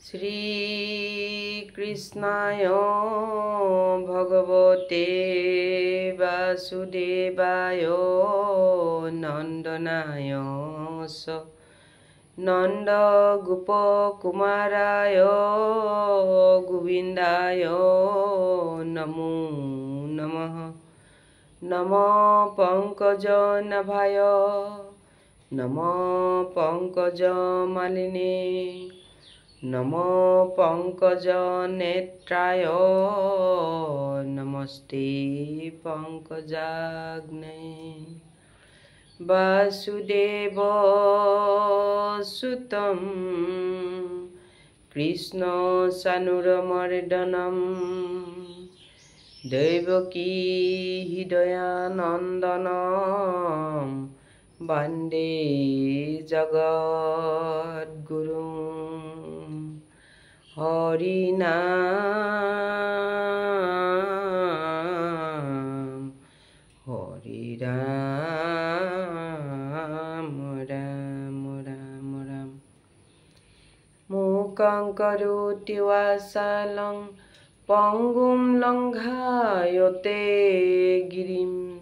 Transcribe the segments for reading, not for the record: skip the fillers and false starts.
Sri Krishnaya Bhagavate Vasudevaya Nandanaya Sa Nanda Gopa Kumaraya Govindaya Namo Namaha Namo Pankaja Nabhaya Namo Pankaja Maline Namo Pankaja Netraya Namaste Pankajagne Vasudeva Sutam Krishna Sanuramardanam Devaki Hidayanandanam Bande Jagat Guru Hari Nam Hari Ram Ram Ram Ram Mukhaṁ karoti vasalam Pangum langhayate girim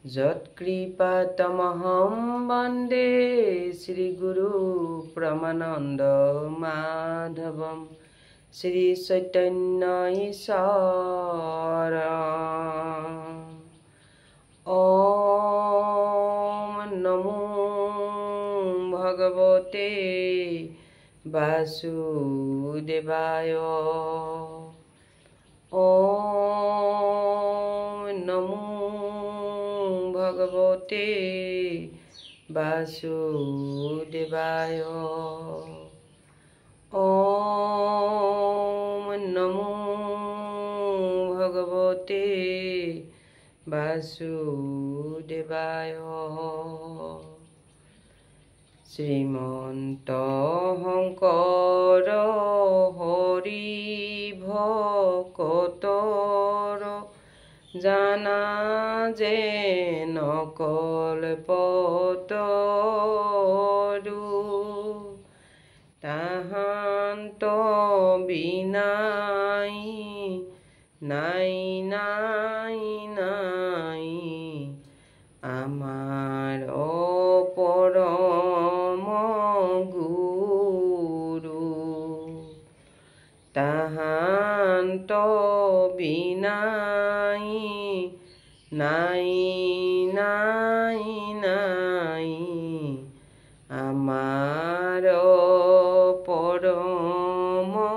Jat kripa tamaham bande Sri Guru Pramananda Madhavam Sri Chaitanya Isaram Om Namo Bhagavate Vasudevaya Om Namo Bhagavate Vasudevaya Om Namo Bhagavate Vasudevaya Srimanta Hankara Hari Bhakatara Jana Jena Kalpataru Tahanto Binai Nai Nai Nai Amar Parama Guru Tahanto Binai Nai Nai Nai Amar Parama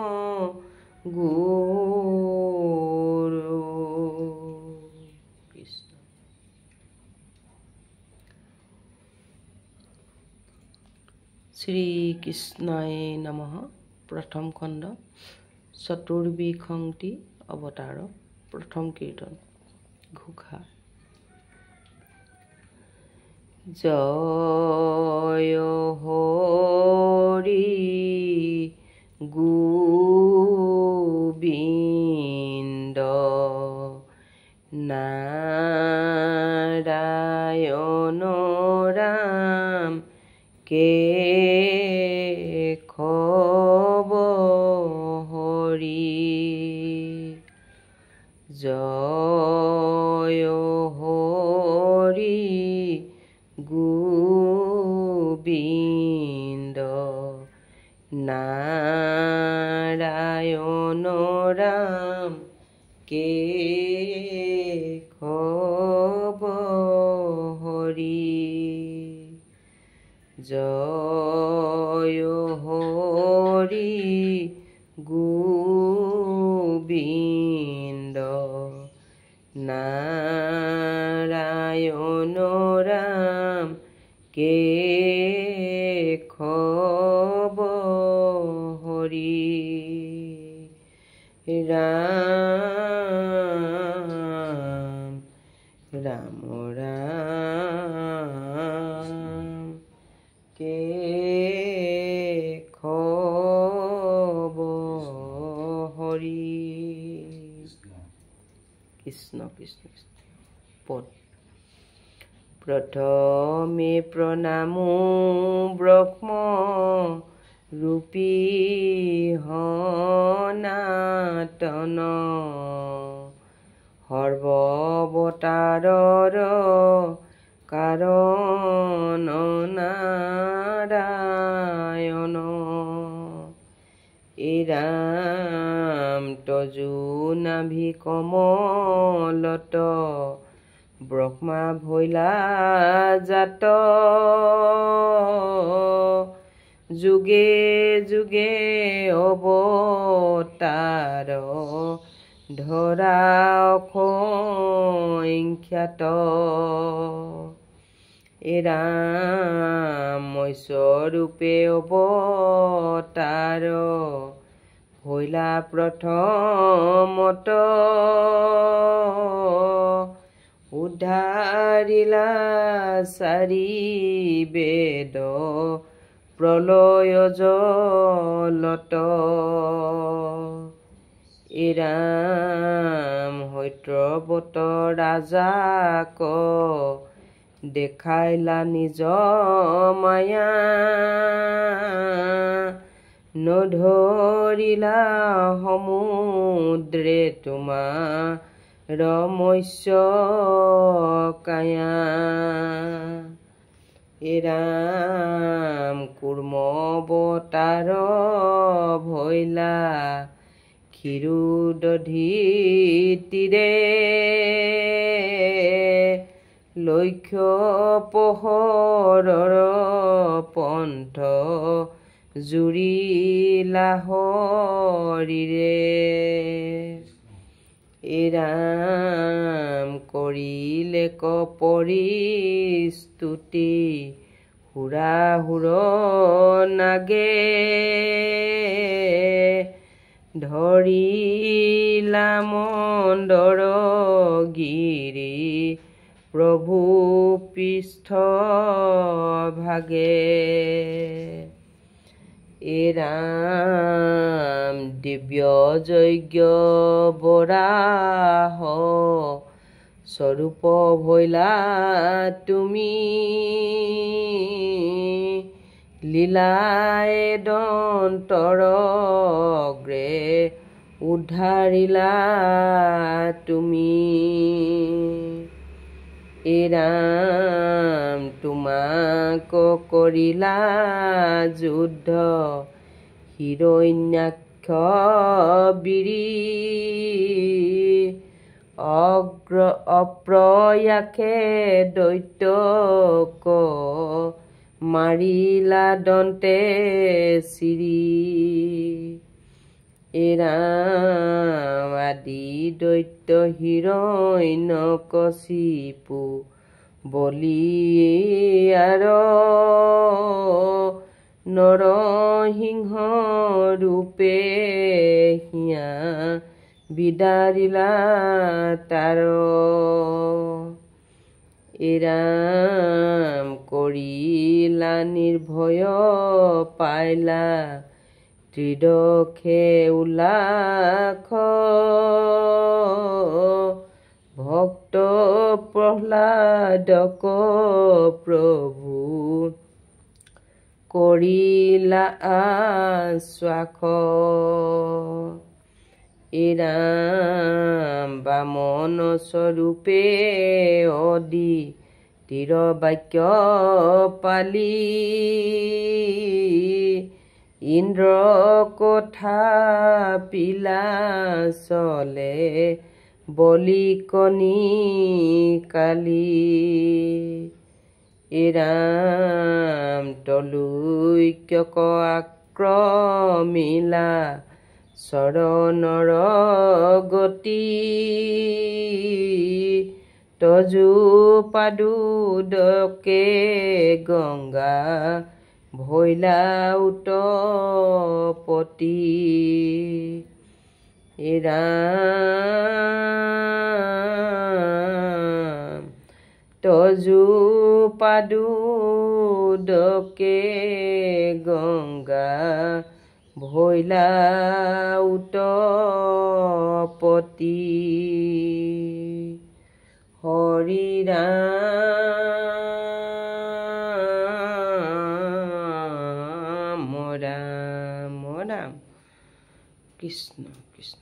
Guru Krishna Shri Krishnaya Namaha Pratham Khanda Chaturbhikhangti Avatara Pratham Kirtan Ghukha Jaya Hari Govinda Narayana Ram Kekhava Hari Jaya Hari Govinda Narayana Ram Kekhava Hari Jaya Hari Govinda Narayana Ram Kekhava Hari Ram Ram Ram Kekhava Hari Krishna Krishna Pod Prathame Pranamo Brahma ৰূপী সনাতন সৰ্ববতাৰৰ কাৰণ নাৰায়ণ এই ৰাম তজু নাভি কমলত ব্ৰহ্মা ভৈলা জাত যুগে যুগে অৱতাৰ ধৰা অসংখ্যাত এই ৰাম মৎস্যৰূপে অৱতাৰ ভৈলা প্ৰথমত উদ্ধাৰিলা চাৰি বেদ প্ৰলয় জলত এই ৰাম সত্যব্ৰত ৰাজাক দেখাইলা নিজ মায়া নধৰিলা সমুদ্ৰে তোমাৰ মৎস্য কায়া এই ৰাম কুৰ্ম অৱতাৰ ভৈলা ক্ষীৰোদধি তীৰে লক্ষ্য পোহৰৰ পন্থ জুৰিলা হৰিৰে এই ৰাম কৰিলে পৰিস্তুতি হুৰাহুৰ নাগে ধৰিলা মন্দৰ গিৰি প্ৰভু পৃষ্ঠ ভাগে এই ৰাম দিব্য যজ্ঞ বৰাহ স্বৰূপ ভৈলা তুমি লীলাই দন্তৰ অগ্ৰে উদ্ধাৰিলা তুমি এই ৰাম তোমাক কৰিলা যুদ্ধ হিৰণ্যাক্ষ বীৰি অপ্ৰয়াসে দৈত্যক মাৰিলা দন্তে চিৰি এই ৰাম আদি দৈত্য হিৰণ্যকশিপু বলিয়াৰ নৰসিংহ ৰূপে হিয়া বিদাৰিলা তাৰ এই ৰাম কৰিলা নিৰ্ভয় পাইলা ত্ৰিদশে উল্লাস ভক্ত প্ৰহ্লাদক প্ৰভু কৰিলা আশ্বাস এই ৰাম বামন স্বৰূপে অদি তীৰ বাক্য পালি ইন্দ্ৰ কথা পিলা চলে বলি কণী কালি এই ৰাম তলুক্যক আক্ৰমিলা চৰণৰ গতি তজু পাদুদকে গংগা ভৈলা উৎপত্তি এই ৰাম তজু পাদুদকে গংগা ভৈলা উৎপত্তি হৰি ৰাম ৰাম ৰাম ৰাম কৃষ্ণ কৃষ্ণ।